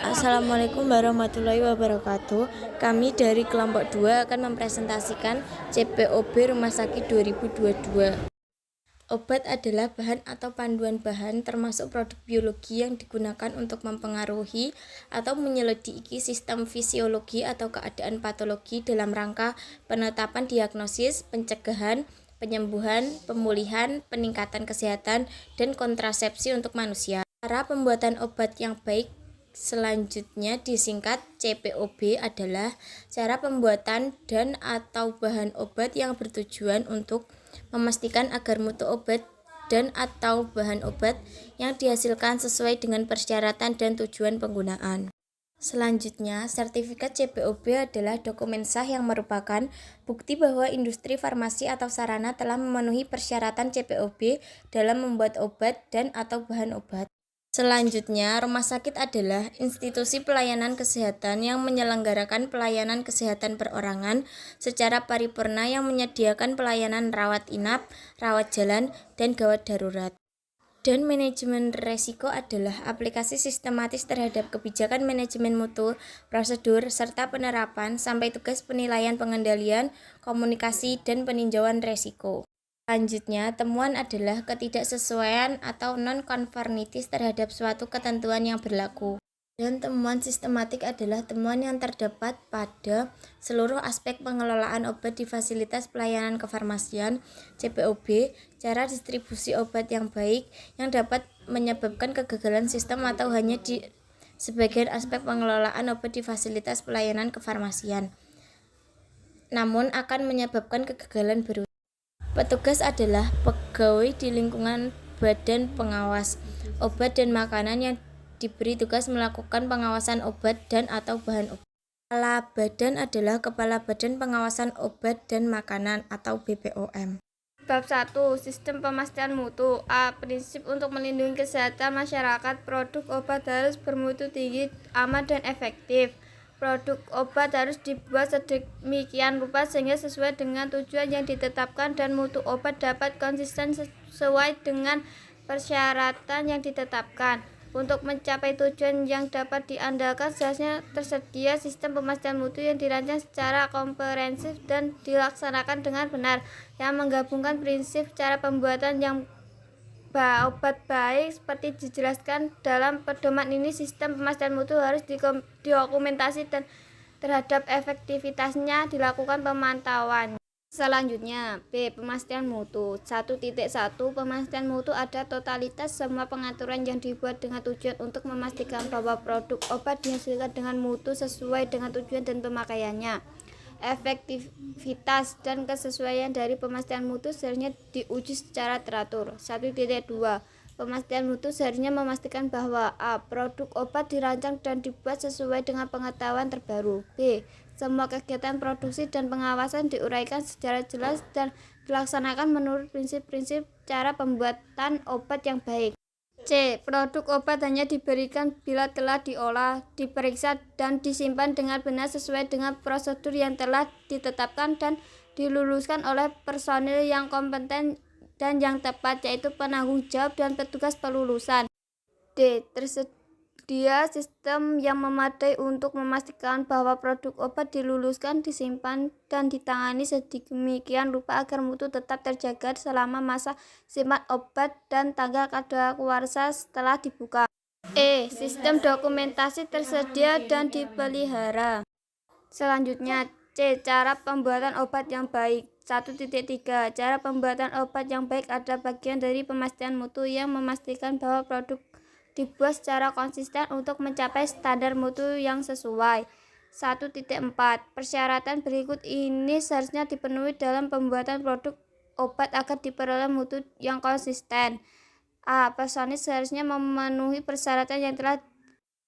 Assalamualaikum warahmatullahi wabarakatuh. Kami dari kelompok 2 akan mempresentasikan CPOB Rumah Sakit 2022. Obat adalah bahan atau panduan bahan termasuk produk biologi yang digunakan untuk mempengaruhi atau menyelidiki sistem fisiologi atau keadaan patologi dalam rangka penetapan diagnosis, pencegahan, penyembuhan, pemulihan, peningkatan kesehatan, dan kontrasepsi untuk manusia. Cara pembuatan obat yang baik selanjutnya disingkat CPOB adalah cara pembuatan dan atau bahan obat yang bertujuan untuk memastikan agar mutu obat dan atau bahan obat yang dihasilkan sesuai dengan persyaratan dan tujuan penggunaan. Selanjutnya, sertifikat CPOB adalah dokumen sah yang merupakan bukti bahwa industri farmasi atau sarana telah memenuhi persyaratan CPOB dalam membuat obat dan atau bahan obat. Selanjutnya, rumah sakit adalah institusi pelayanan kesehatan yang menyelenggarakan pelayanan kesehatan perorangan secara paripurna yang menyediakan pelayanan rawat inap, rawat jalan, dan gawat darurat. Dan manajemen resiko adalah aplikasi sistematis terhadap kebijakan manajemen mutu, prosedur, serta penerapan sampai tugas penilaian pengendalian, komunikasi, dan peninjauan resiko. Selanjutnya, temuan adalah ketidaksesuaian atau non-konformitis terhadap suatu ketentuan yang berlaku. Dan temuan sistematik adalah temuan yang terdapat pada seluruh aspek pengelolaan obat di fasilitas pelayanan kefarmasian CPOB, cara distribusi obat yang baik yang dapat menyebabkan kegagalan sistem atau hanya di sebagian aspek pengelolaan obat di fasilitas pelayanan kefarmasian, namun akan menyebabkan kegagalan berulang. Petugas adalah pegawai di lingkungan badan pengawas obat dan makanan yang diberi tugas melakukan pengawasan obat dan atau bahan obat. Kepala badan adalah Kepala Badan Pengawasan Obat dan Makanan atau BPOM. Bab 1. Sistem pemastian mutu. A. Prinsip untuk melindungi kesehatan masyarakat. Produk obat harus bermutu tinggi, aman, dan efektif. Produk obat harus dibuat sedemikian rupa sehingga sesuai dengan tujuan yang ditetapkan dan mutu obat dapat konsisten sesuai dengan persyaratan yang ditetapkan. Untuk mencapai tujuan yang dapat diandalkan, seharusnya tersedia sistem pemastian mutu yang dirancang secara komprehensif dan dilaksanakan dengan benar, yang menggabungkan prinsip cara pembuatan yang obat baik seperti dijelaskan dalam pedoman ini. Sistem pemastian mutu harus didokumentasi dan terhadap efektivitasnya dilakukan pemantauan. Selanjutnya, B. Pemastian mutu. 1.1. Pemastian mutu ada totalitas semua pengaturan yang dibuat dengan tujuan untuk memastikan bahwa produk obat dihasilkan dengan mutu sesuai dengan tujuan dan pemakaiannya. Efektivitas dan kesesuaian dari pemastian mutu seharusnya diuji secara teratur. 1.2. Pemastian mutu seharusnya memastikan bahwa A. Produk obat dirancang dan dibuat sesuai dengan pengetahuan terbaru. B. Semua kegiatan produksi dan pengawasan diuraikan secara jelas dan dilaksanakan menurut prinsip-prinsip cara pembuatan obat yang baik. C. Produk obat hanya diberikan bila telah diolah, diperiksa, dan disimpan dengan benar sesuai dengan prosedur yang telah ditetapkan dan diluluskan oleh personil yang kompeten dan yang tepat, yaitu penanggung jawab dan petugas pelulusan. D. Tersedia sistem yang memadai untuk memastikan bahwa produk obat diluluskan, disimpan, dan ditangani sedemikian rupa agar mutu tetap terjaga selama masa simpan obat dan tanggal kadaluarsa setelah dibuka. E. Sistem dokumentasi tersedia dan dipelihara. Selanjutnya, C. Cara pembuatan obat yang baik. 1.3. Cara pembuatan obat yang baik adalah bagian dari pemastian mutu yang memastikan bahwa produk dibuat secara konsisten untuk mencapai standar mutu yang sesuai. 1.4. Persyaratan berikut ini seharusnya dipenuhi dalam pembuatan produk obat agar diperoleh mutu yang konsisten. A. Personil seharusnya memenuhi persyaratan yang telah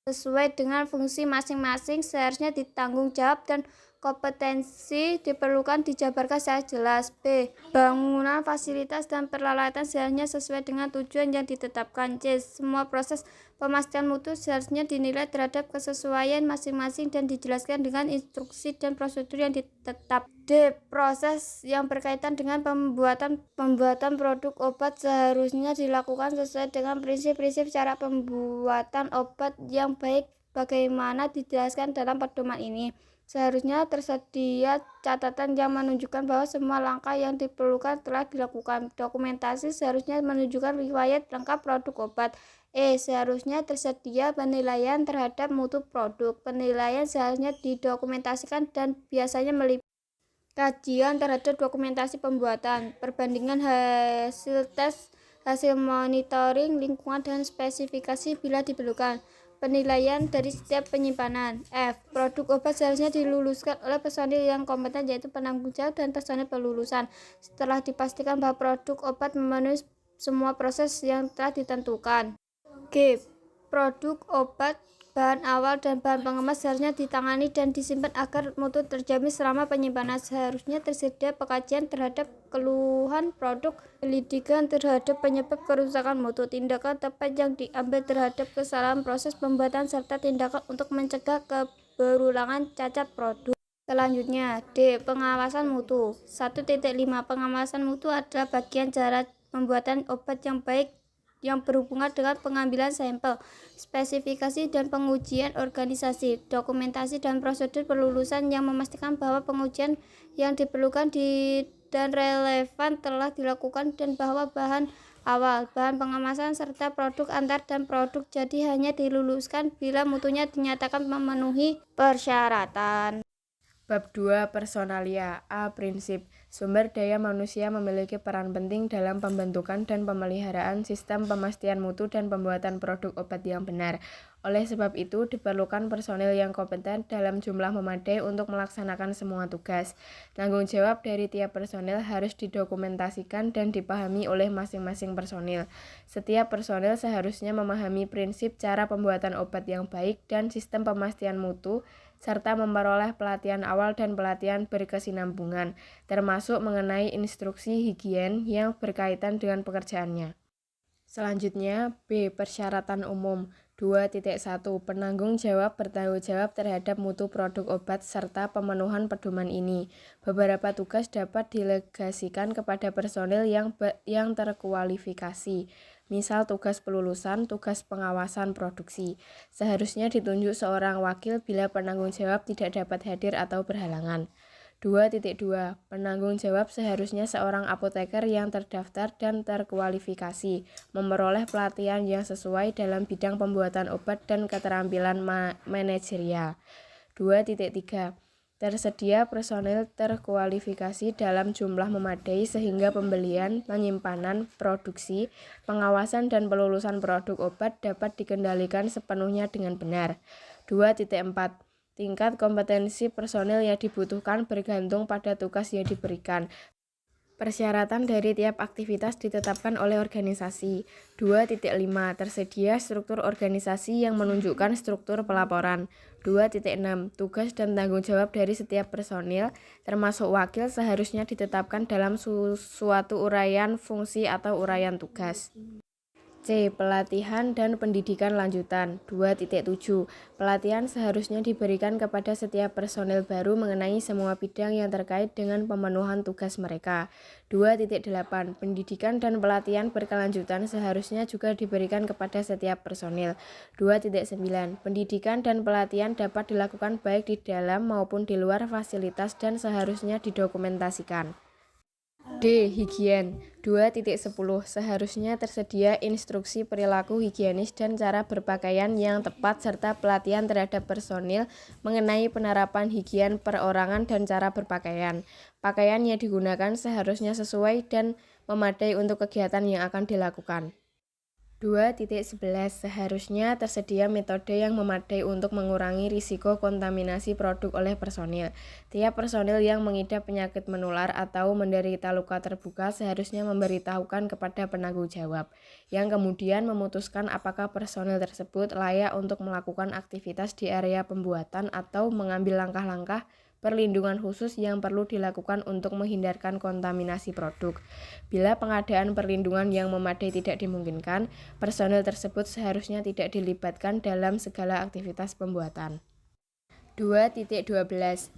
sesuai dengan fungsi masing-masing, seharusnya ditanggung jawab dan kompetensi diperlukan dijabarkan secara jelas. B. Bangunan, fasilitas, dan peralatan seharusnya sesuai dengan tujuan yang ditetapkan. C. Semua proses pemastian mutu seharusnya dinilai terhadap kesesuaian masing-masing dan dijelaskan dengan instruksi dan prosedur yang ditetap. D. Proses yang berkaitan dengan pembuatan produk obat seharusnya dilakukan sesuai dengan prinsip-prinsip cara pembuatan obat yang baik sebagaimana dijelaskan dalam pedoman ini. Seharusnya tersedia catatan yang menunjukkan bahwa semua langkah yang diperlukan telah dilakukan. Dokumentasi seharusnya menunjukkan riwayat lengkap produk obat. Seharusnya tersedia penilaian terhadap mutu produk. Penilaian seharusnya didokumentasikan dan biasanya meliputi kajian terhadap dokumentasi pembuatan, perbandingan hasil tes, hasil monitoring lingkungan dan spesifikasi bila diperlukan. Penilaian dari setiap penyimpanan. Produk obat seharusnya diluluskan oleh personil yang kompeten yaitu penanggung jawab dan personil pelulusan setelah dipastikan bahwa produk obat memenuhi semua proses yang telah ditentukan. Produk obat, bahan awal dan bahan pengemas seharusnya ditangani dan disimpan agar mutu terjamin selama penyimpanan. Seharusnya tersedia pengkajian terhadap keluhan produk, penyelidikan terhadap penyebab kerusakan mutu, tindakan tepat yang diambil terhadap kesalahan proses pembuatan, serta tindakan untuk mencegah keberulangan cacat produk. Selanjutnya, pengawasan mutu. 1.5 Pengawasan mutu adalah bagian cara pembuatan obat yang baik yang berhubungan dengan pengambilan sampel, spesifikasi dan pengujian organisasi, dokumentasi dan prosedur pelulusan yang memastikan bahwa pengujian yang diperlukan dan relevan telah dilakukan dan bahwa bahan awal, bahan pengemasan serta produk antar dan produk jadi hanya diluluskan bila mutunya dinyatakan memenuhi persyaratan. Bab 2 Personalia. Prinsip. Sumber daya manusia memiliki peran penting dalam pembentukan dan pemeliharaan sistem pemastian mutu dan pembuatan produk obat yang benar. Oleh sebab itu, diperlukan personil yang kompeten dalam jumlah memadai untuk melaksanakan semua tugas. Tanggung jawab dari tiap personil harus didokumentasikan dan dipahami oleh masing-masing personil. Setiap personil seharusnya memahami prinsip cara pembuatan obat yang baik dan sistem pemastian mutu, serta memperoleh pelatihan awal dan pelatihan berkesinambungan, termasuk mengenai instruksi higien yang berkaitan dengan pekerjaannya. Selanjutnya, B. Persyaratan umum. 2.1 Penanggung jawab bertanggung jawab terhadap mutu produk obat serta pemenuhan pedoman ini. Beberapa tugas dapat didelegasikan kepada personil yang terkualifikasi. Misal tugas pelulusan, tugas pengawasan produksi. Seharusnya ditunjuk seorang wakil bila penanggung jawab tidak dapat hadir atau berhalangan. 2.2 Penanggung jawab seharusnya seorang apoteker yang terdaftar dan terkualifikasi, memperoleh pelatihan yang sesuai dalam bidang pembuatan obat dan keterampilan manajerial. 2.3 Tersedia personil terkualifikasi dalam jumlah memadai sehingga pembelian, penyimpanan, produksi, pengawasan dan pelulusan produk obat dapat dikendalikan sepenuhnya dengan benar. 2.4 Tingkat kompetensi personil yang dibutuhkan bergantung pada tugas yang diberikan. Persyaratan dari tiap aktivitas ditetapkan oleh organisasi. 2.5 Tersedia struktur organisasi yang menunjukkan struktur pelaporan. 2.6 Tugas dan tanggung jawab dari setiap personil, termasuk wakil, seharusnya ditetapkan dalam suatu uraian fungsi atau uraian tugas. C. Pelatihan dan pendidikan lanjutan. 2.7 Pelatihan seharusnya diberikan kepada setiap personil baru mengenai semua bidang yang terkait dengan pemenuhan tugas mereka. 2.8 Pendidikan dan pelatihan berkelanjutan seharusnya juga diberikan kepada setiap personil. 2.9 Pendidikan dan pelatihan dapat dilakukan baik di dalam maupun di luar fasilitas dan seharusnya didokumentasikan. D. Higien. 2.10 Seharusnya tersedia instruksi perilaku higienis dan cara berpakaian yang tepat serta pelatihan terhadap personil mengenai penerapan higien perorangan dan cara berpakaian. Pakaian yang digunakan seharusnya sesuai dan memadai untuk kegiatan yang akan dilakukan. 2.11 Seharusnya tersedia metode yang memadai untuk mengurangi risiko kontaminasi produk oleh personil. Tiap personil yang mengidap penyakit menular atau menderita luka terbuka seharusnya memberitahukan kepada penanggung jawab, yang kemudian memutuskan apakah personil tersebut layak untuk melakukan aktivitas di area pembuatan atau mengambil langkah-langkah perlindungan khusus yang perlu dilakukan untuk menghindarkan kontaminasi produk. Bila pengadaan perlindungan yang memadai tidak dimungkinkan, personil tersebut seharusnya tidak dilibatkan dalam segala aktivitas pembuatan. 2.12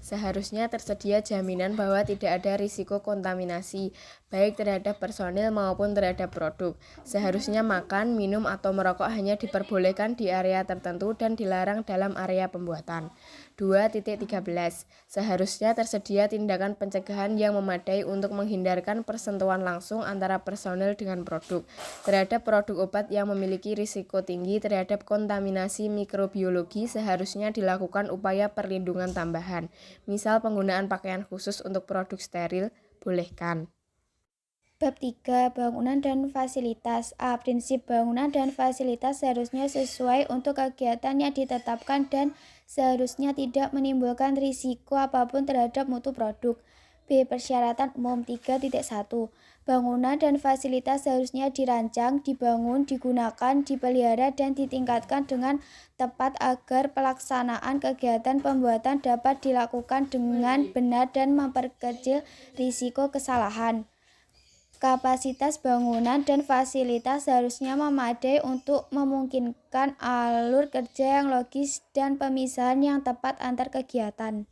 Seharusnya tersedia jaminan bahwa tidak ada risiko kontaminasi. baik terhadap personil maupun terhadap produk. Seharusnya makan, minum, atau merokok hanya diperbolehkan di area tertentu dan dilarang dalam area pembuatan. 2.13. Seharusnya tersedia tindakan pencegahan yang memadai untuk menghindarkan persentuhan langsung antara personil dengan produk. Terhadap produk obat yang memiliki risiko tinggi terhadap kontaminasi mikrobiologi, seharusnya dilakukan upaya perlindungan tambahan. Misal penggunaan pakaian khusus untuk produk steril, bolehkan. Bab 3. Bangunan dan fasilitas. A. Prinsip bangunan dan fasilitas seharusnya sesuai untuk kegiatan yang ditetapkan dan seharusnya tidak menimbulkan risiko apapun terhadap mutu produk. B. Persyaratan umum. 3.1. Bangunan dan fasilitas seharusnya dirancang, dibangun, digunakan, dipelihara, dan ditingkatkan dengan tepat agar pelaksanaan kegiatan pembuatan dapat dilakukan dengan benar dan memperkecil risiko kesalahan. Kapasitas bangunan dan fasilitas seharusnya memadai untuk memungkinkan alur kerja yang logis dan pemisahan yang tepat antar kegiatan.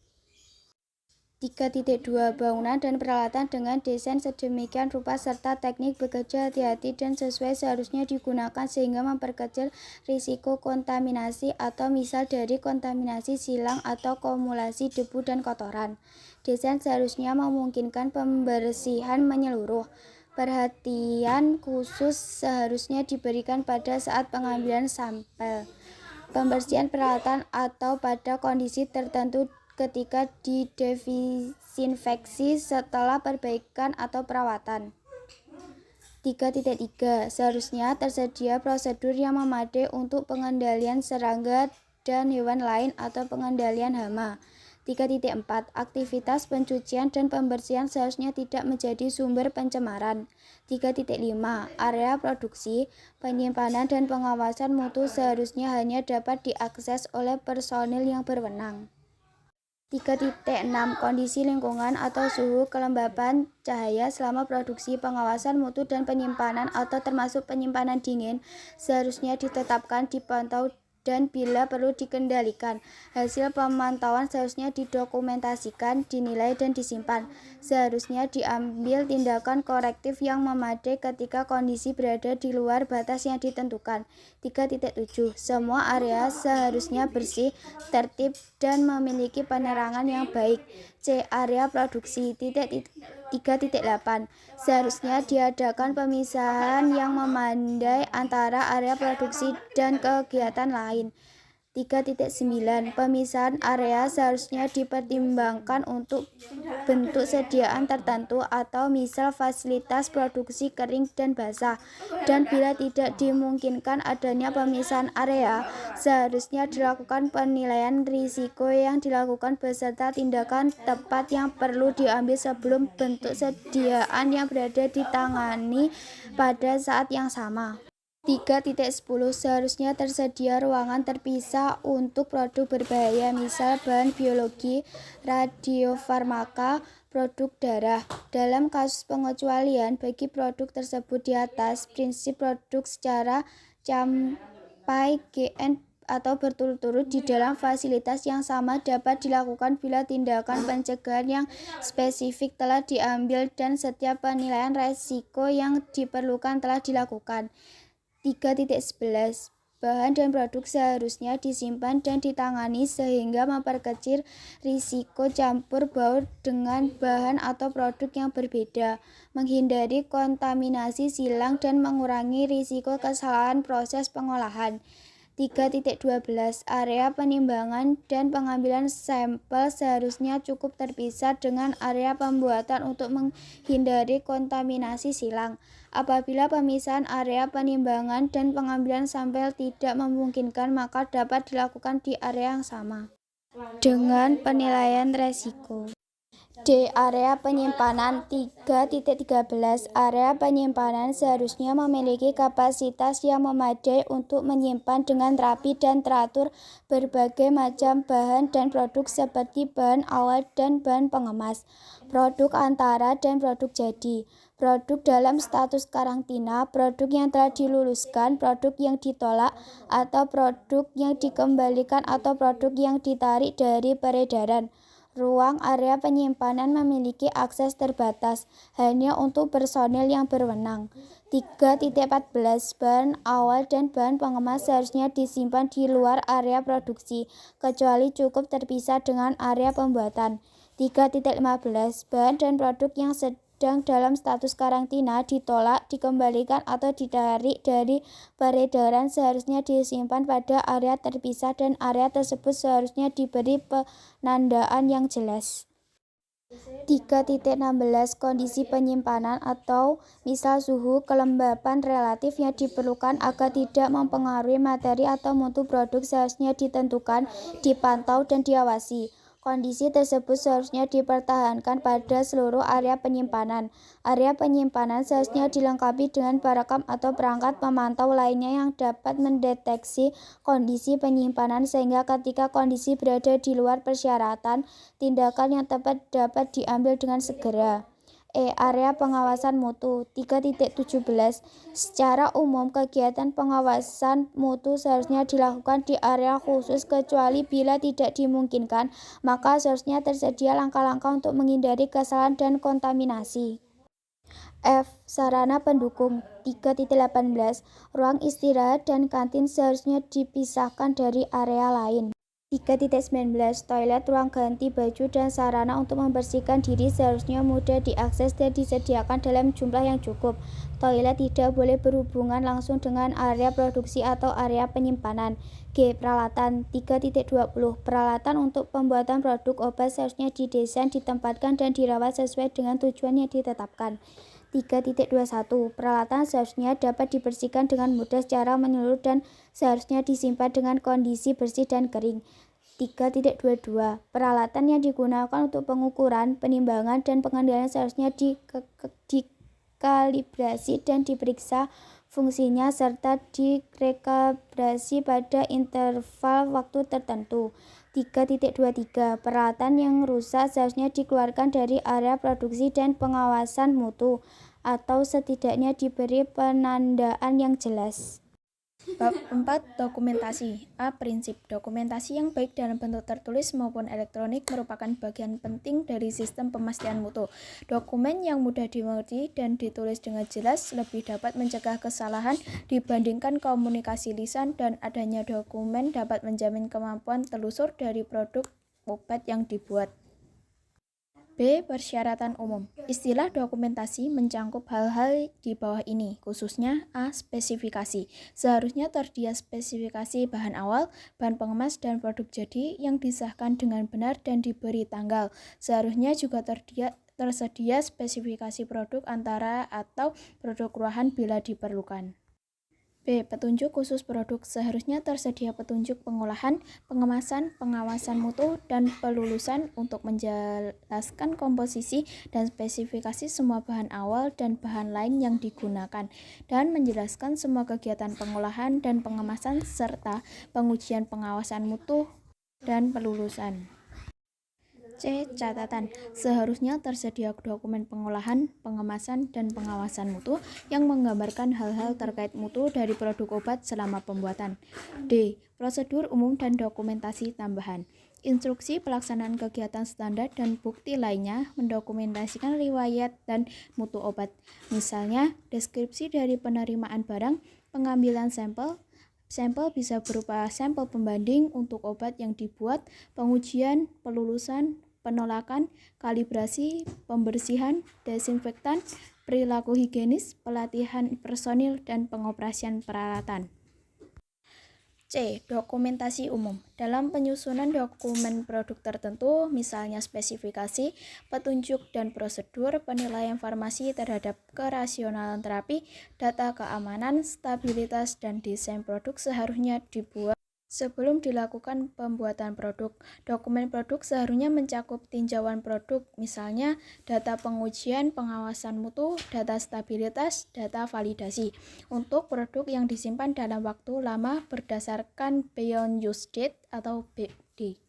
3.2. Bangunan dan peralatan dengan desain sedemikian rupa serta teknik bekerja hati-hati dan sesuai seharusnya digunakan sehingga memperkecil risiko kontaminasi atau misal dari kontaminasi silang atau kumulasi debu dan kotoran. Desain seharusnya memungkinkan pembersihan menyeluruh. Perhatian khusus seharusnya diberikan pada saat pengambilan sampel, pembersihan peralatan atau pada kondisi tertentu ketika didesinfeksi setelah perbaikan atau perawatan. 3.3. Seharusnya tersedia prosedur yang memadai untuk pengendalian serangga dan hewan lain atau pengendalian hama. 3.4. Aktivitas pencucian dan pembersihan seharusnya tidak menjadi sumber pencemaran. 3.5. Area produksi, penyimpanan, dan pengawasan mutu seharusnya hanya dapat diakses oleh personil yang berwenang. 3.6. Kondisi lingkungan atau suhu kelembapan cahaya selama produksi, pengawasan mutu, dan penyimpanan atau termasuk penyimpanan dingin seharusnya ditetapkan, dipantau, dan bila perlu dikendalikan. Hasil pemantauan seharusnya didokumentasikan, dinilai, dan disimpan. Seharusnya diambil tindakan korektif yang memadai ketika kondisi berada di luar batas yang ditentukan. 3.7. Semua area seharusnya bersih, tertib, dan memiliki penerangan yang baik. C. Area produksi. 3.8. Seharusnya diadakan pemisahan yang memadai antara area produksi dan kegiatan lain. 3.9. Pemisahan area seharusnya dipertimbangkan untuk bentuk sediaan tertentu atau misal fasilitas produksi kering dan basah. Dan bila tidak dimungkinkan adanya pemisahan area, seharusnya dilakukan penilaian risiko yang dilakukan beserta tindakan tepat yang perlu diambil sebelum bentuk sediaan yang berada ditangani pada saat yang sama. 3.10. Seharusnya tersedia ruangan terpisah untuk produk berbahaya, misal bahan biologi, radiofarmaka, produk darah. Dalam kasus pengecualian bagi produk tersebut di atas, prinsip produk secara campai GN atau berturut-turut di dalam fasilitas yang sama dapat dilakukan bila tindakan pencegahan yang spesifik telah diambil dan setiap penilaian resiko yang diperlukan telah dilakukan. 3.11. Bahan dan produk seharusnya disimpan dan ditangani sehingga memperkecil risiko campur baur dengan bahan atau produk yang berbeda, menghindari kontaminasi silang dan mengurangi risiko kesalahan proses pengolahan. 3.12. Area penimbangan dan pengambilan sampel seharusnya cukup terpisah dengan area pembuatan untuk menghindari kontaminasi silang. Apabila pemisahan area penimbangan dan pengambilan sampel tidak memungkinkan, maka dapat dilakukan di area yang sama dengan penilaian resiko. D. Area penyimpanan. 3.13. Area penyimpanan seharusnya memiliki kapasitas yang memadai untuk menyimpan dengan rapi dan teratur berbagai macam bahan dan produk seperti bahan awal dan bahan pengemas, produk antara, dan produk jadi, produk dalam status karantina, produk yang telah diluluskan, produk yang ditolak atau produk yang dikembalikan atau produk yang ditarik dari peredaran. ruang area penyimpanan memiliki akses terbatas hanya untuk personel yang berwenang. 3.14 Bahan awal dan bahan pengemas seharusnya disimpan di luar area produksi, kecuali cukup terpisah dengan area pembuatan. 3.15 Bahan dan produk yang sedang dalam status karantina ditolak, dikembalikan atau ditarik dari peredaran seharusnya disimpan pada area terpisah dan area tersebut seharusnya diberi penandaan yang jelas. 3.16 Kondisi penyimpanan atau misal suhu kelembapan relatif yang diperlukan agar tidak mempengaruhi materi atau mutu produk seharusnya ditentukan, dipantau, dan diawasi. Kondisi tersebut seharusnya dipertahankan pada seluruh area penyimpanan. Area penyimpanan seharusnya dilengkapi dengan perekam atau perangkat pemantau lainnya yang dapat mendeteksi kondisi penyimpanan sehingga ketika kondisi berada di luar persyaratan, tindakan yang tepat dapat diambil dengan segera. Area pengawasan mutu. 3.17 Secara umum, kegiatan pengawasan mutu seharusnya dilakukan di area khusus kecuali bila tidak dimungkinkan, maka seharusnya tersedia langkah-langkah untuk menghindari kesalahan dan kontaminasi. Sarana pendukung. 3.18 Ruang istirahat dan kantin seharusnya dipisahkan dari area lain. 3.19 Toilet, ruang ganti baju, dan sarana untuk membersihkan diri seharusnya mudah diakses dan disediakan dalam jumlah yang cukup. Toilet tidak boleh berhubungan langsung dengan area produksi atau area penyimpanan. Peralatan. 3.20 Peralatan untuk pembuatan produk obat seharusnya didesain, ditempatkan, dan dirawat sesuai dengan tujuan yang ditetapkan. 3.21 Peralatan seharusnya dapat dibersihkan dengan mudah secara menyeluruh dan seharusnya disimpan dengan kondisi bersih dan kering. 3.22 Peralatan yang digunakan untuk pengukuran, penimbangan, dan pengendalian seharusnya dikalibrasi dan diperiksa fungsinya serta direkalibrasi pada interval waktu tertentu. 3.23 Peralatan yang rusak seharusnya dikeluarkan dari area produksi dan pengawasan mutu, atau setidaknya diberi penandaan yang jelas. Bab 4. Dokumentasi. Prinsip. Dokumentasi yang baik dalam bentuk tertulis maupun elektronik merupakan bagian penting dari sistem pemastian mutu. Dokumen yang mudah dimengerti dan ditulis dengan jelas lebih dapat mencegah kesalahan dibandingkan komunikasi lisan, dan adanya dokumen dapat menjamin kemampuan telusur dari produk obat yang dibuat. Persyaratan umum. Istilah dokumentasi mencangkup hal-hal di bawah ini, khususnya Spesifikasi. Seharusnya tersedia spesifikasi bahan awal, bahan pengemas, dan produk jadi yang disahkan dengan benar dan diberi tanggal. Seharusnya juga tersedia spesifikasi produk antara atau produk ruahan bila diperlukan. Petunjuk khusus produk. Seharusnya tersedia petunjuk pengolahan, pengemasan, pengawasan mutu, dan pelulusan untuk menjelaskan komposisi dan spesifikasi semua bahan awal dan bahan lain yang digunakan, dan menjelaskan semua kegiatan pengolahan dan pengemasan serta pengujian pengawasan mutu dan pelulusan. Catatan. Seharusnya tersedia dokumen pengolahan, pengemasan, dan pengawasan mutu yang menggambarkan hal-hal terkait mutu dari produk obat selama pembuatan. Prosedur umum dan dokumentasi tambahan. Instruksi pelaksanaan kegiatan standar dan bukti lainnya mendokumentasikan riwayat dan mutu obat. Misalnya, deskripsi dari penerimaan barang, pengambilan sampel. Sampel bisa berupa sampel pembanding untuk obat yang dibuat, pengujian, pelulusan, penolakan, kalibrasi, pembersihan, desinfektan, perilaku higienis, pelatihan personil, dan pengoperasian peralatan. Dokumentasi umum. Dalam penyusunan dokumen produk tertentu, misalnya spesifikasi, petunjuk dan prosedur, penilaian farmasi terhadap kerasionalan terapi, data keamanan, stabilitas, dan desain produk seharusnya dibuat sebelum dilakukan pembuatan produk. Dokumen produk seharusnya mencakup tinjauan produk, misalnya data pengujian, pengawasan mutu, data stabilitas, data validasi, untuk produk yang disimpan dalam waktu lama berdasarkan Beyond Use Date atau BD.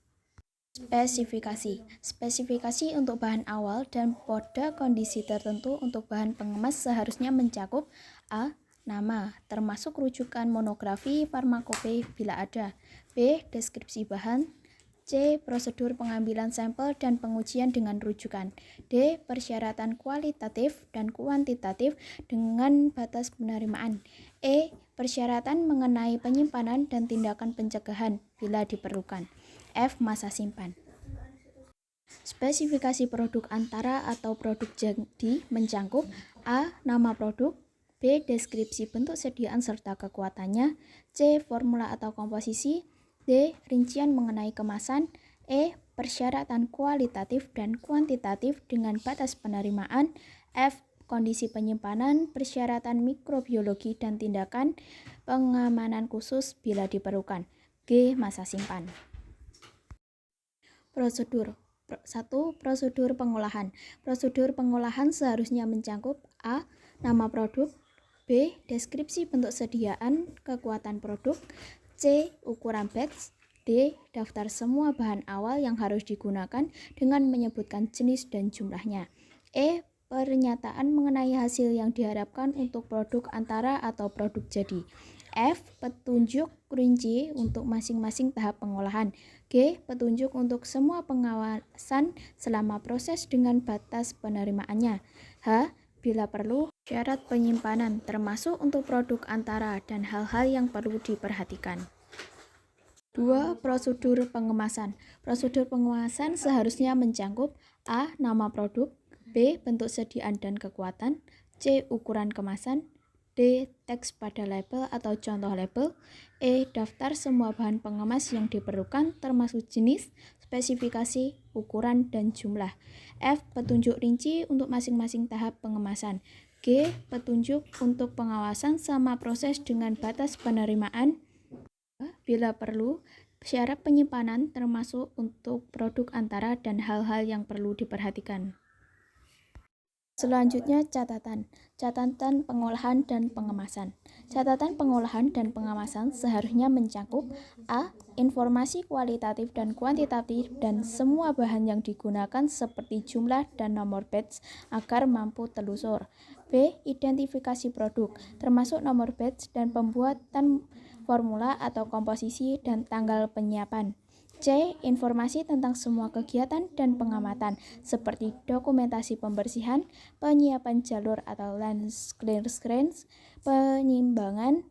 Spesifikasi untuk bahan awal dan pada kondisi tertentu untuk bahan pengemas seharusnya mencakup nama, termasuk rujukan monografi farmakope bila ada. Deskripsi bahan. C. Prosedur pengambilan sampel dan pengujian dengan rujukan. D. Persyaratan kualitatif dan kuantitatif dengan batas penerimaan. E. Persyaratan mengenai penyimpanan dan tindakan pencegahan bila diperlukan. F. Masa simpan. Spesifikasi produk antara atau produk jadi mencakup A. Nama produk, B. Deskripsi bentuk sediaan serta kekuatannya, C. Formula atau komposisi, D. Rincian mengenai kemasan, E. Persyaratan kualitatif dan kuantitatif dengan batas penerimaan, F. Kondisi penyimpanan, persyaratan mikrobiologi dan tindakan pengamanan khusus bila diperlukan, G. Masa simpan. Prosedur 1. Prosedur pengolahan. Prosedur pengolahan seharusnya mencakup A. Nama produk, B. Deskripsi bentuk sediaan kekuatan produk, C. Ukuran batch, D. Daftar semua bahan awal yang harus digunakan dengan menyebutkan jenis dan jumlahnya, E. Pernyataan mengenai hasil yang diharapkan untuk produk antara atau produk jadi, F. Petunjuk rinci untuk masing-masing tahap pengolahan, G. Petunjuk untuk semua pengawasan selama proses dengan batas penerimaannya, H. Bila perlu, syarat penyimpanan termasuk untuk produk antara dan hal-hal yang perlu diperhatikan. 2. Prosedur pengemasan. Prosedur pengemasan seharusnya mencakup A. Nama produk, B. Bentuk sediaan dan kekuatan, C. Ukuran kemasan, D. Teks pada label atau contoh label, E. Daftar semua bahan pengemas yang diperlukan termasuk jenis, spesifikasi, ukuran, dan jumlah, F. Petunjuk rinci untuk masing-masing tahap pengemasan, G. Petunjuk untuk pengawasan sama proses dengan batas penerimaan. Bila perlu, syarat penyimpanan termasuk untuk produk antara dan hal-hal yang perlu diperhatikan. Selanjutnya catatan pengolahan dan pengemasan. Catatan pengolahan dan pengemasan seharusnya mencakup A. Informasi kualitatif dan kuantitatif dan semua bahan yang digunakan seperti jumlah dan nomor batch agar mampu telusur. B. Identifikasi produk, termasuk nomor batch dan pembuatan formula atau komposisi dan tanggal penyiapan. C. Informasi tentang semua kegiatan dan pengamatan seperti dokumentasi pembersihan, penyiapan jalur atau lens clearance, penyimbangan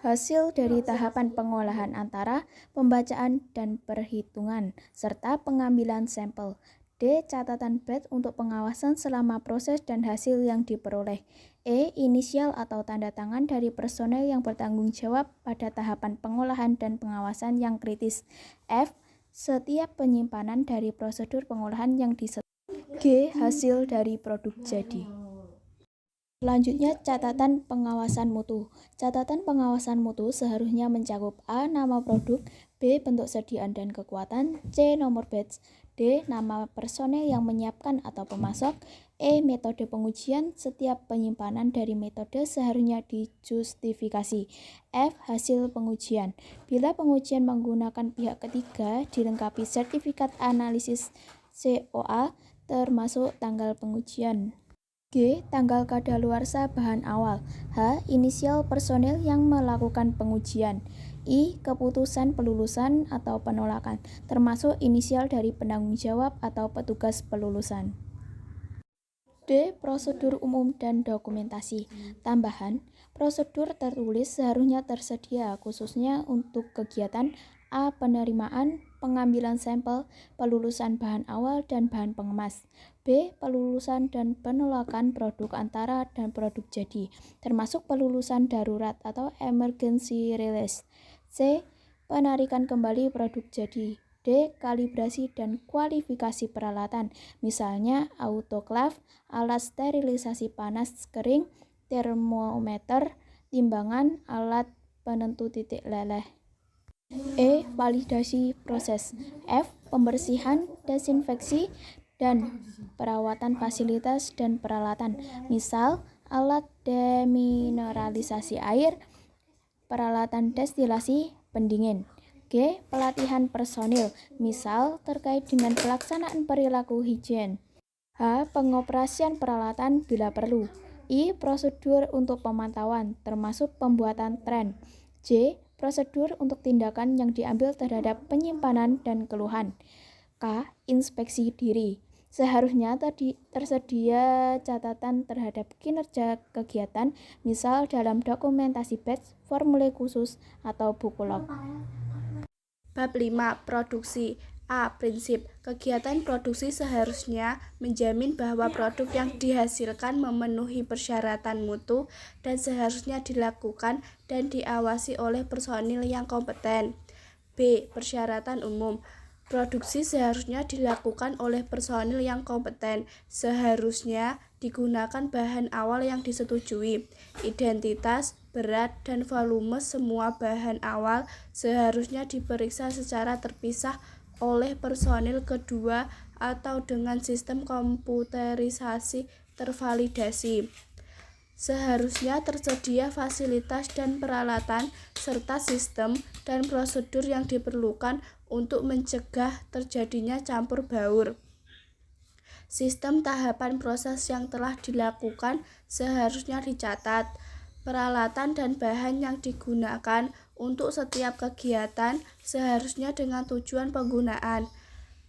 hasil dari tahapan pengolahan antara, pembacaan dan perhitungan, serta pengambilan sampel. D. Catatan batch untuk pengawasan selama proses dan hasil yang diperoleh. E. Inisial atau tanda tangan dari personel yang bertanggung jawab pada tahapan pengolahan dan pengawasan yang kritis. F. Setiap penyimpanan dari prosedur pengolahan yang disetujui. G. Hasil dari produk jadi. Selanjutnya, catatan pengawasan mutu. Catatan pengawasan mutu seharusnya mencakup A. Nama produk, B. Bentuk sediaan dan kekuatan, C. Nomor batch, D. Nama personel yang menyiapkan atau pemasok, E. Metode pengujian. Setiap penyimpanan dari metode seharusnya dijustifikasi. F. Hasil pengujian. Bila pengujian menggunakan pihak ketiga, dilengkapi sertifikat analisis COA termasuk tanggal pengujian. G. Tanggal kadaluarsa bahan awal. H. Inisial personel yang melakukan pengujian. I. Keputusan pelulusan atau penolakan, termasuk inisial dari penanggung jawab atau petugas pelulusan. D. Prosedur umum dan dokumentasi. Tambahan, prosedur tertulis seharusnya tersedia khususnya untuk kegiatan A. Penerimaan, pengambilan sampel, pelulusan bahan awal dan bahan pengemas. B. Pelulusan dan penolakan produk antara dan produk jadi, termasuk pelulusan darurat atau emergency release. C. Penarikan kembali produk jadi. D. Kalibrasi dan kualifikasi peralatan, misalnya autoklaf, alat sterilisasi panas kering, termometer, timbangan, alat penentu titik leleh. E. Validasi proses. F. Pembersihan, desinfeksi, dan perawatan fasilitas dan peralatan, misal alat demineralisasi air, peralatan destilasi, pendingin. G. Pelatihan personil, misal terkait dengan pelaksanaan perilaku higien. H. Pengoperasian peralatan bila perlu. I. Prosedur untuk pemantauan, termasuk pembuatan tren. J. Prosedur untuk tindakan yang diambil terhadap penyimpanan dan keluhan. K. Inspeksi diri. Seharusnya tersedia catatan terhadap kinerja kegiatan, misal dalam dokumentasi batch, formulir khusus, atau buku log. Bab 5. Produksi. A. Prinsip. Kegiatan produksi seharusnya menjamin bahwa produk yang dihasilkan memenuhi persyaratan mutu dan seharusnya dilakukan dan diawasi oleh personil yang kompeten. B. Persyaratan umum. Produksi seharusnya dilakukan oleh personil yang kompeten. Seharusnya digunakan bahan awal yang disetujui. Identitas, berat, dan volume semua bahan awal seharusnya diperiksa secara terpisah oleh personil kedua atau dengan sistem komputerisasi tervalidasi. Seharusnya tersedia fasilitas dan peralatan serta sistem dan prosedur yang diperlukan untuk mencegah terjadinya campur baur. Sistem tahapan proses yang telah dilakukan seharusnya dicatat. Peralatan dan bahan yang digunakan untuk setiap kegiatan seharusnya dengan tujuan penggunaan.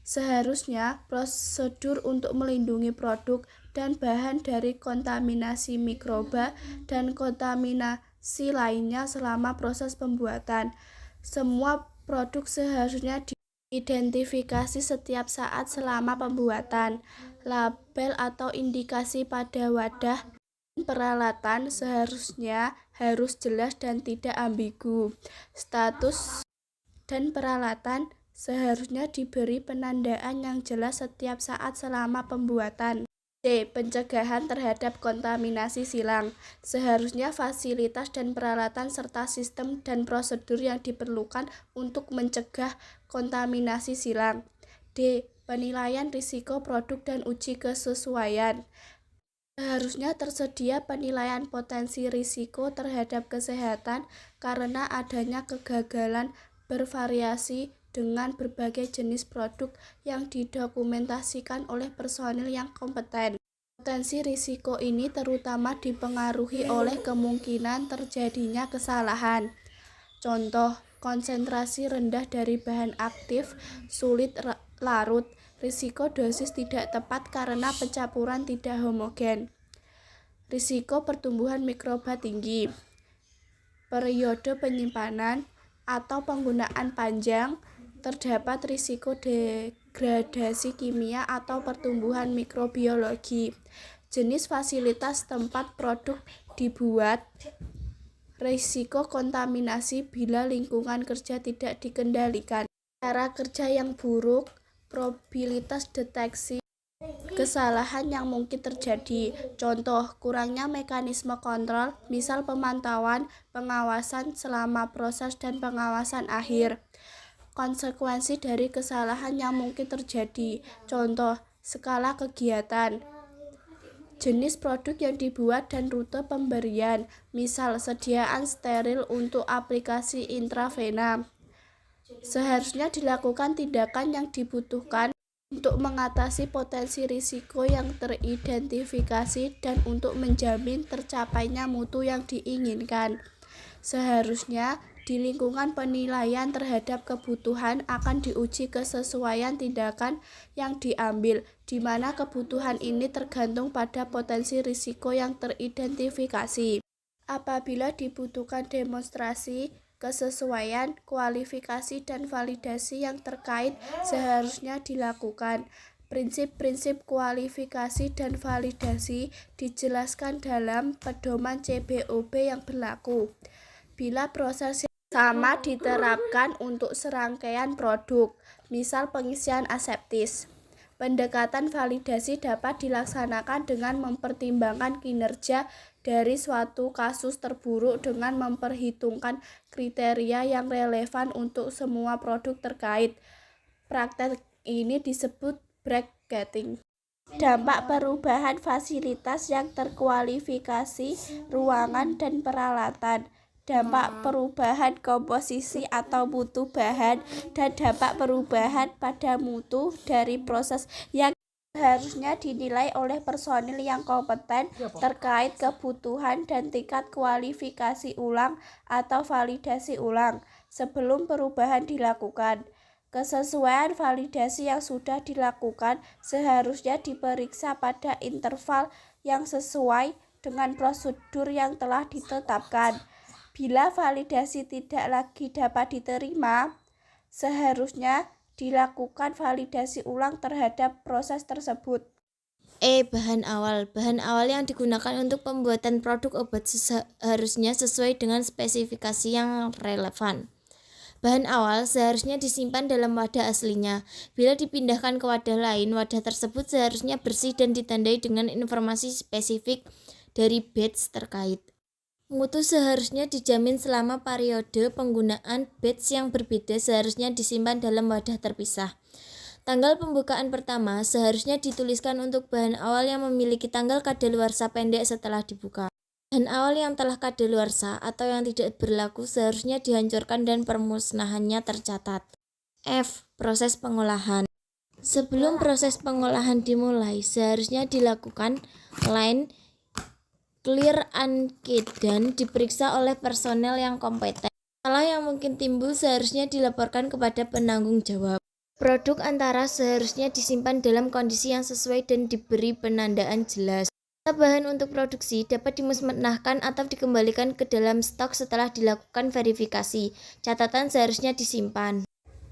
Seharusnya prosedur untuk melindungi produk dan bahan dari kontaminasi mikroba dan kontaminasi lainnya selama proses pembuatan. Semua produk seharusnya diidentifikasi setiap saat selama pembuatan. Label atau indikasi pada wadah peralatan seharusnya harus jelas dan tidak ambigu. Status dan peralatan seharusnya diberi penandaan yang jelas setiap saat selama pembuatan. C. Pencegahan terhadap kontaminasi silang. Seharusnya fasilitas dan peralatan serta sistem dan prosedur yang diperlukan untuk mencegah kontaminasi silang. D. Penilaian risiko produk dan uji kesesuaian. Seharusnya tersedia penilaian potensi risiko terhadap kesehatan karena adanya kegagalan bervariasi dengan berbagai jenis produk yang didokumentasikan oleh personil yang kompeten. Potensi risiko ini terutama dipengaruhi oleh kemungkinan terjadinya kesalahan. Contoh, konsentrasi rendah dari bahan aktif, sulit larut, risiko dosis tidak tepat karena pencampuran tidak homogen, risiko pertumbuhan mikroba tinggi, periode penyimpanan atau penggunaan panjang, terdapat risiko degradasi kimia atau pertumbuhan mikrobiologi, jenis fasilitas tempat produk dibuat, risiko kontaminasi bila lingkungan kerja tidak dikendalikan, cara kerja yang buruk, probabilitas deteksi kesalahan yang mungkin terjadi. Contoh, kurangnya mekanisme kontrol, misal pemantauan, pengawasan selama proses dan pengawasan akhir. Konsekuensi dari kesalahan yang mungkin terjadi. Contoh, skala kegiatan, jenis produk yang dibuat dan rute pemberian, misal sediaan steril untuk aplikasi intravena. Seharusnya dilakukan tindakan yang dibutuhkan untuk mengatasi potensi risiko yang teridentifikasi dan untuk menjamin tercapainya mutu yang diinginkan. Seharusnya di lingkungan penilaian terhadap kebutuhan akan diuji kesesuaian tindakan yang diambil, di mana kebutuhan ini tergantung pada potensi risiko yang teridentifikasi. Apabila dibutuhkan demonstrasi kesesuaian, kualifikasi, dan validasi yang terkait seharusnya dilakukan. Prinsip-prinsip kualifikasi dan validasi dijelaskan dalam pedoman CBOB yang berlaku. Bila proses yang sama diterapkan untuk serangkaian produk, misal pengisian aseptis, pendekatan validasi dapat dilaksanakan dengan mempertimbangkan kinerja dari suatu kasus terburuk dengan memperhitungkan kriteria yang relevan untuk semua produk terkait. Praktek ini disebut bracketing. Dampak perubahan fasilitas yang terkualifikasi, ruangan dan peralatan, dampak perubahan komposisi atau mutu bahan, dan dampak perubahan pada mutu dari proses yang seharusnya dinilai oleh personil yang kompeten terkait kebutuhan dan tingkat kualifikasi ulang atau validasi ulang sebelum perubahan dilakukan. Kesesuaian validasi yang sudah dilakukan seharusnya diperiksa pada interval yang sesuai dengan prosedur yang telah ditetapkan. Bila validasi tidak lagi dapat diterima, seharusnya dilakukan validasi ulang terhadap proses tersebut. Bahan awal. Bahan awal yang digunakan untuk pembuatan produk obat seharusnya sesuai dengan spesifikasi yang relevan. Bahan awal seharusnya disimpan dalam wadah aslinya. Bila dipindahkan ke wadah lain, wadah tersebut seharusnya bersih dan ditandai dengan informasi spesifik dari batch terkait. Mutu seharusnya dijamin selama periode penggunaan batch yang berbeda seharusnya disimpan dalam wadah terpisah. Tanggal pembukaan pertama seharusnya dituliskan untuk bahan awal yang memiliki tanggal kadaluarsa pendek setelah dibuka. Bahan awal yang telah kadaluarsa atau yang tidak berlaku seharusnya dihancurkan dan permusnahannya tercatat. F. Proses pengolahan. Sebelum proses pengolahan dimulai, seharusnya dilakukan line clear dan diperiksa oleh personel yang kompeten. Masalah yang mungkin timbul seharusnya dilaporkan kepada penanggung jawab. Produk antara seharusnya disimpan dalam kondisi yang sesuai dan diberi penandaan jelas. Bahan untuk produksi dapat dimusnahkan atau dikembalikan ke dalam stok setelah dilakukan verifikasi. Catatan seharusnya disimpan.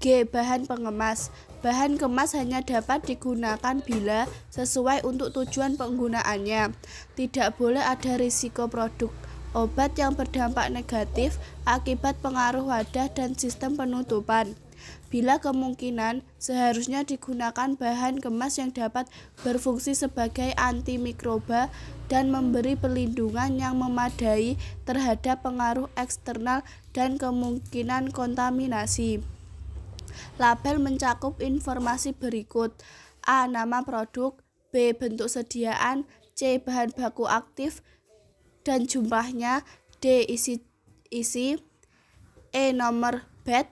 G. Bahan pengemas. Bahan kemas hanya dapat digunakan bila sesuai untuk tujuan penggunaannya. Tidak boleh ada risiko produk obat yang berdampak negatif akibat pengaruh wadah dan sistem penutupan. Bila kemungkinan, seharusnya digunakan bahan kemas yang dapat berfungsi sebagai antimikroba dan memberi perlindungan yang memadai terhadap pengaruh eksternal dan kemungkinan kontaminasi. Label mencakup informasi berikut: A. Nama produk, B. Bentuk sediaan, C. Bahan baku aktif dan jumlahnya, D. Isi, E. Nomor batch,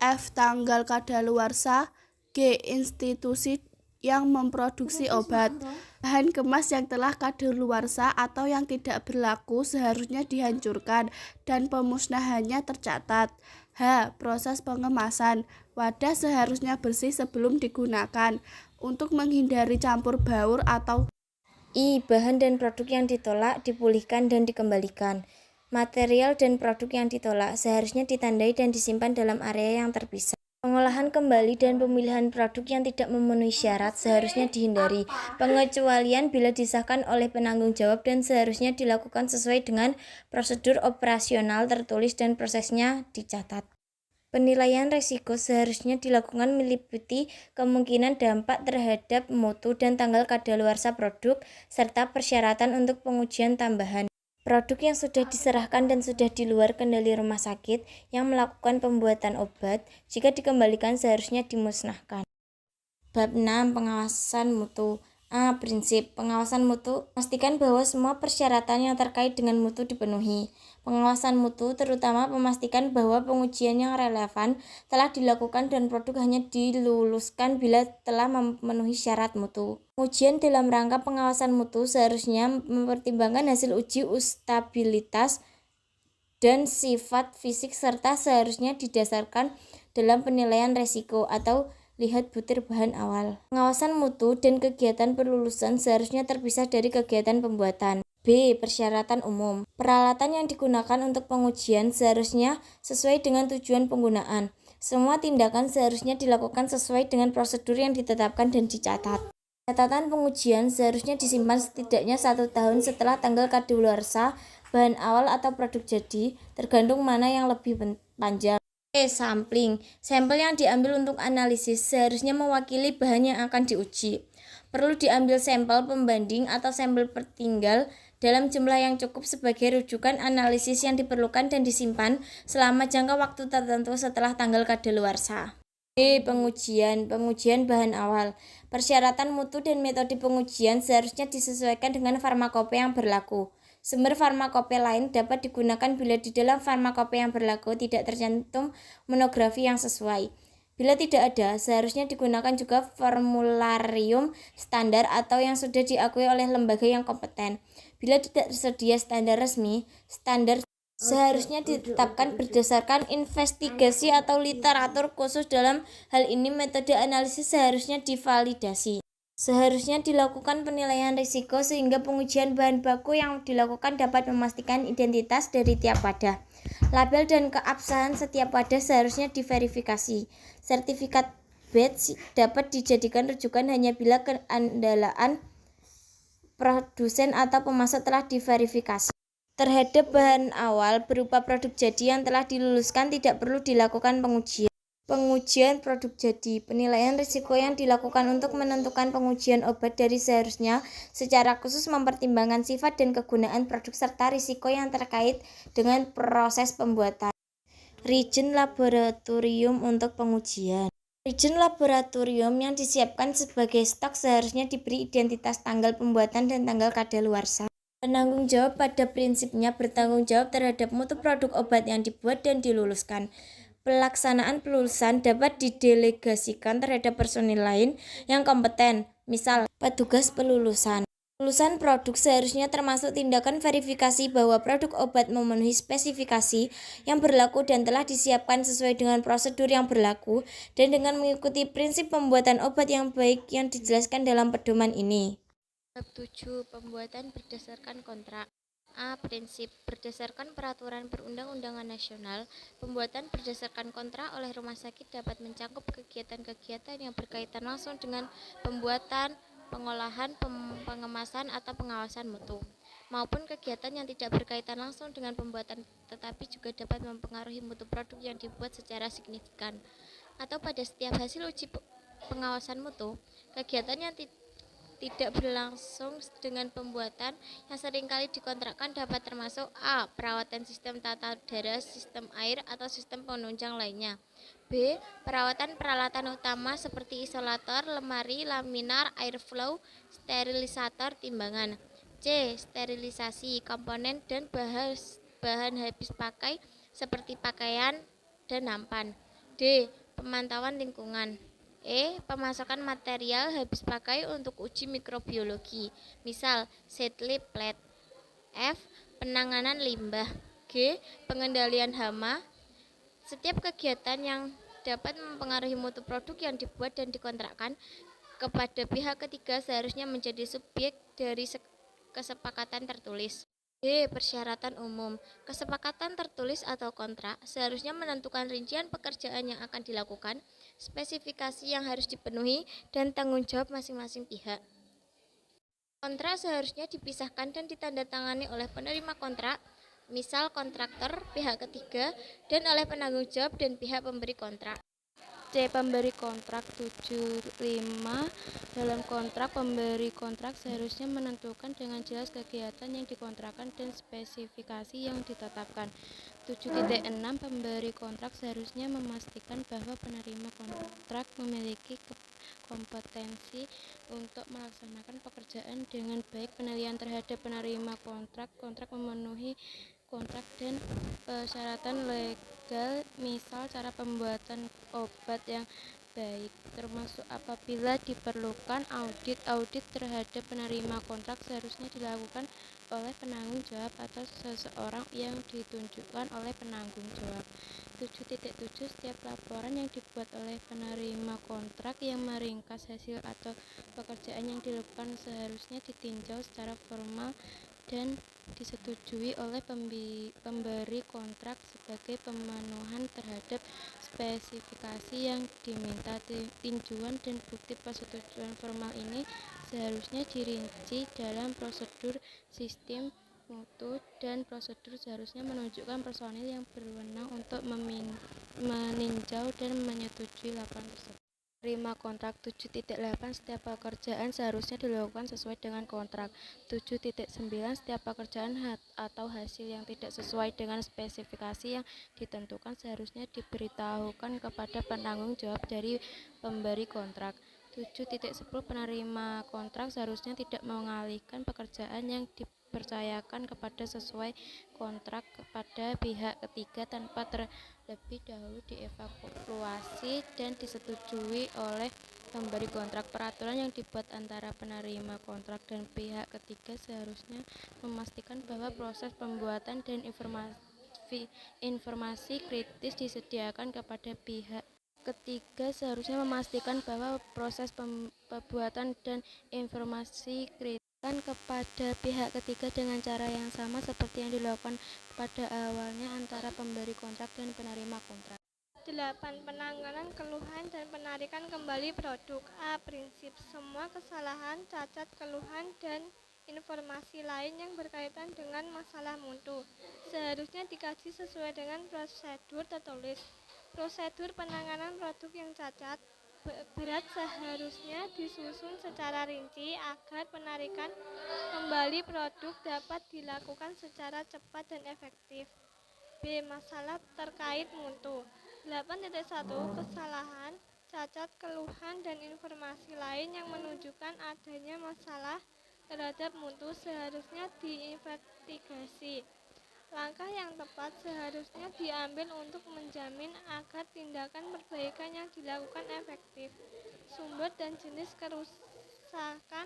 F. Tanggal kadaluarsa, G. Institusi yang memproduksi obat. Bahan kemas yang telah kadaluarsa atau yang tidak berlaku seharusnya dihancurkan dan pemusnahannya tercatat. H. Proses pengemasan. Wadah seharusnya bersih sebelum digunakan untuk menghindari campur baur atau I. Bahan dan produk yang ditolak dipulihkan dan dikembalikan. Material dan produk yang ditolak seharusnya ditandai dan disimpan dalam area yang terpisah. Pengolahan kembali dan pemilihan produk yang tidak memenuhi syarat seharusnya dihindari. Pengecualian bila disahkan oleh penanggung jawab dan seharusnya dilakukan sesuai dengan prosedur operasional tertulis dan prosesnya dicatat. Penilaian risiko seharusnya dilakukan meliputi kemungkinan dampak terhadap mutu dan tanggal kadaluarsa produk serta persyaratan untuk pengujian tambahan. Produk yang sudah diserahkan dan sudah di luar kendali rumah sakit yang melakukan pembuatan obat, jika dikembalikan seharusnya dimusnahkan. Bab 6. Pengawasan mutu. A. Prinsip pengawasan mutu. Pastikan bahwa semua persyaratan yang terkait dengan mutu dipenuhi. Pengawasan mutu terutama memastikan bahwa pengujian yang relevan telah dilakukan dan produk hanya diluluskan bila telah memenuhi syarat mutu. Ujian dalam rangka pengawasan mutu seharusnya mempertimbangkan hasil uji stabilitas dan sifat fisik serta seharusnya didasarkan dalam penilaian risiko atau lihat butir bahan awal. Pengawasan mutu dan kegiatan perlulusan seharusnya terpisah dari kegiatan pembuatan. B. Persyaratan umum. Peralatan yang digunakan untuk pengujian seharusnya sesuai dengan tujuan penggunaan. Semua tindakan seharusnya dilakukan sesuai dengan prosedur yang ditetapkan dan dicatat. Catatan pengujian seharusnya disimpan setidaknya 1 tahun setelah tanggal kadaluarsa bahan awal atau produk jadi, tergantung mana yang lebih panjang. Sampling. Sampel yang diambil untuk analisis seharusnya mewakili bahan yang akan diuji. Perlu diambil sampel pembanding atau sampel pertinggal dalam jumlah yang cukup sebagai rujukan analisis yang diperlukan dan disimpan selama jangka waktu tertentu setelah tanggal kadaluarsa. B. Pengujian bahan awal. Persyaratan mutu dan metode pengujian seharusnya disesuaikan dengan farmakope yang berlaku. Sumber farmakope lain dapat digunakan bila di dalam farmakope yang berlaku tidak tercantum monografi yang sesuai. Bila tidak ada, seharusnya digunakan juga formularium standar atau yang sudah diakui oleh lembaga yang kompeten. Bila tidak tersedia standar resmi, standar seharusnya ditetapkan berdasarkan investigasi atau literatur khusus. Dalam hal ini, metode analisis seharusnya divalidasi. Seharusnya dilakukan penilaian risiko sehingga pengujian bahan baku yang dilakukan dapat memastikan identitas dari tiap wadah. Label dan keabsahan setiap wadah seharusnya diverifikasi. Sertifikat batch dapat dijadikan rujukan hanya bila keandalan produsen atau pemasok telah diverifikasi. Terhadap bahan awal berupa produk jadi yang telah diluluskan tidak perlu dilakukan pengujian. Pengujian produk jadi. Penilaian risiko yang dilakukan untuk menentukan pengujian obat dari seharusnya secara khusus mempertimbangkan sifat dan kegunaan produk serta risiko yang terkait dengan proses pembuatan. Reagen laboratorium untuk pengujian. Reagen laboratorium yang disiapkan sebagai stok seharusnya diberi identitas tanggal pembuatan dan tanggal kadaluarsa. Penanggung jawab pada prinsipnya bertanggung jawab terhadap mutu produk obat yang dibuat dan diluluskan. Pelaksanaan pelulusan dapat didelegasikan terhadap personil lain yang kompeten, misal petugas pelulusan. Pelulusan produk seharusnya termasuk tindakan verifikasi bahwa produk obat memenuhi spesifikasi yang berlaku dan telah disiapkan sesuai dengan prosedur yang berlaku dan dengan mengikuti prinsip pembuatan obat yang baik yang dijelaskan dalam pedoman ini. Bab 7. Pembuatan berdasarkan kontrak. A. Prinsip. Berdasarkan peraturan perundang-undangan nasional, pembuatan berdasarkan kontrak oleh rumah sakit dapat mencakup kegiatan-kegiatan yang berkaitan langsung dengan pembuatan, pengolahan, pengemasan, atau pengawasan mutu, maupun kegiatan yang tidak berkaitan langsung dengan pembuatan tetapi juga dapat mempengaruhi mutu produk yang dibuat secara signifikan. Atau pada setiap hasil uji pengawasan mutu, kegiatan yang tidak berlangsung dengan pembuatan yang seringkali dikontrakkan dapat termasuk A. Perawatan sistem tata udara, sistem air, atau sistem penunjang lainnya. B. Perawatan peralatan utama seperti isolator, lemari, laminar, airflow, sterilisator, timbangan. C. Sterilisasi komponen dan bahan habis pakai seperti pakaian dan nampan. D. Pemantauan lingkungan. E. Pemasokan material habis pakai untuk uji mikrobiologi, misal seedlip plate. F. Penanganan limbah. G. Pengendalian hama. Setiap kegiatan yang dapat mempengaruhi mutu produk yang dibuat dan dikontrakkan kepada pihak ketiga seharusnya menjadi subjek dari kesepakatan tertulis. D. Persyaratan umum. Kesepakatan tertulis atau kontrak seharusnya menentukan rincian pekerjaan yang akan dilakukan, spesifikasi yang harus dipenuhi, dan tanggung jawab masing-masing pihak. Kontrak seharusnya dipisahkan dan ditandatangani oleh penerima kontrak, misal kontraktor, pihak ketiga, dan oleh penanggung jawab dan pihak pemberi kontrak. C. Pemberi kontrak 75. Dalam kontrak, pemberi kontrak seharusnya menentukan dengan jelas kegiatan yang dikontrakkan dan spesifikasi yang ditetapkan. 7.6. Pemberi kontrak seharusnya memastikan bahwa penerima kontrak memiliki kompetensi untuk melaksanakan pekerjaan dengan baik. Penilaian terhadap penerima kontrak memenuhi kontrak dan persyaratan legal, misal cara pembuatan obat yang baik, termasuk apabila diperlukan audit terhadap penerima kontrak seharusnya dilakukan oleh penanggung jawab atau seseorang yang ditunjukkan oleh penanggung jawab. 7.7. Setiap laporan yang dibuat oleh penerima kontrak yang meringkas hasil atau pekerjaan yang dilakukan seharusnya ditinjau secara formal dan disetujui oleh pemberi kontrak sebagai pemenuhan terhadap spesifikasi yang diminta. Tinjauan dan bukti persetujuan formal ini seharusnya dirinci dalam prosedur sistem mutu, dan prosedur seharusnya menunjukkan personil yang berwenang untuk meninjau dan menyetujui laporan tersebut. Terima kontrak. 7.8. Setiap pekerjaan seharusnya dilakukan sesuai dengan kontrak. 7.9. Setiap pekerjaan atau hasil yang tidak sesuai dengan spesifikasi yang ditentukan seharusnya diberitahukan kepada penanggung jawab dari pemberi kontrak. 7.10. Penerima kontrak seharusnya tidak mengalihkan pekerjaan yang dipercayakan kepada sesuai kontrak kepada pihak ketiga tanpa terlebih dahulu dievaluasi dan disetujui oleh pemberi kontrak. Peraturan yang dibuat antara penerima kontrak dan pihak ketiga seharusnya memastikan bahwa proses pembuatan dan informasi kritis disediakan kepada pihak ketiga seharusnya memastikan bahwa proses pembuatan dan informasi kritis kepada pihak ketiga dengan cara yang sama seperti yang dilakukan pada awalnya antara pemberi kontrak dan penerima kontrak. 8. Penanganan keluhan dan penarikan kembali produk. A. Prinsip. Semua kesalahan, cacat, keluhan, dan informasi lain yang berkaitan dengan masalah mutu seharusnya dikaji sesuai dengan prosedur tertulis. Prosedur penanganan produk yang cacat berat seharusnya disusun secara rinci agar penarikan kembali produk dapat dilakukan secara cepat dan efektif. B. Masalah terkait mutu. 8.1 Kesalahan, cacat, keluhan, dan informasi lain yang menunjukkan adanya masalah terhadap mutu seharusnya diinvestigasi. Langkah yang tepat seharusnya diambil untuk menjamin agar tindakan perbaikan yang dilakukan efektif. Sumber dan jenis kerusakan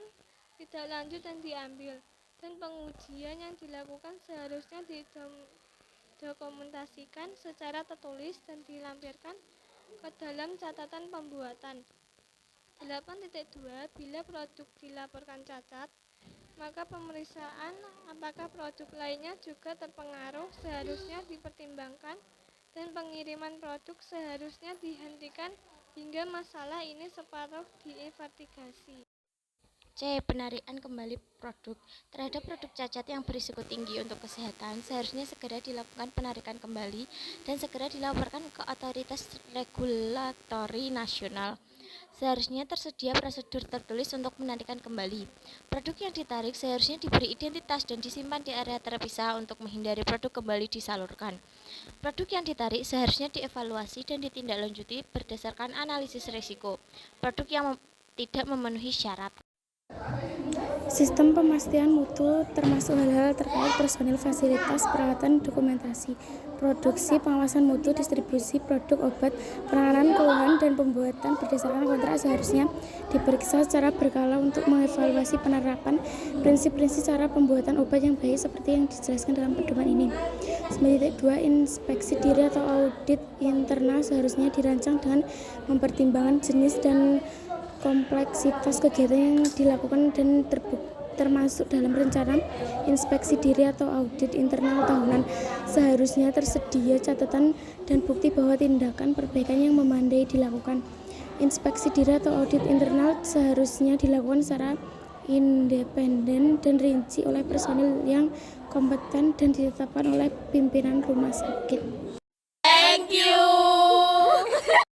tidak lanjut dan diambil, dan pengujian yang dilakukan seharusnya didokumentasikan secara tertulis dan dilampirkan ke dalam catatan pembuatan. 8.2 Bila produk dilaporkan cacat, maka pemeriksaan apakah produk lainnya juga terpengaruh seharusnya dipertimbangkan dan pengiriman produk seharusnya dihentikan hingga masalah ini separuh diinvestigasi. C. Penarikan kembali produk. Terhadap produk cacat yang berisiko tinggi untuk kesehatan, seharusnya segera dilakukan penarikan kembali dan segera dilaporkan ke otoritas regulatori nasional. Seharusnya tersedia prosedur tertulis untuk menarikan kembali. Produk yang ditarik seharusnya diberi identitas dan disimpan di area terpisah untuk menghindari produk kembali disalurkan. Produk yang ditarik seharusnya dievaluasi dan ditindaklanjuti berdasarkan analisis risiko. Produk yang tidak memenuhi syarat. Sistem pemastian mutu termasuk hal-hal terkait personil, fasilitas, peralatan, dokumentasi, produksi, pengawasan mutu, distribusi produk obat, penanganan keluhan, dan pembuatan berdasarkan kontrak seharusnya diperiksa secara berkala untuk mengevaluasi penerapan prinsip-prinsip cara pembuatan obat yang baik seperti yang dijelaskan dalam pedoman ini. 9.2 Inspeksi diri atau audit internal seharusnya dirancang dengan mempertimbangkan jenis dan kompleksitas kegiatan yang dilakukan dan termasuk dalam rencana inspeksi diri atau audit internal tahunan. Seharusnya tersedia catatan dan bukti bahwa tindakan perbaikan yang memadai dilakukan. Inspeksi diri atau audit internal seharusnya dilakukan secara independen dan rinci oleh personil yang kompeten dan ditetapkan oleh pimpinan rumah sakit. Thank you.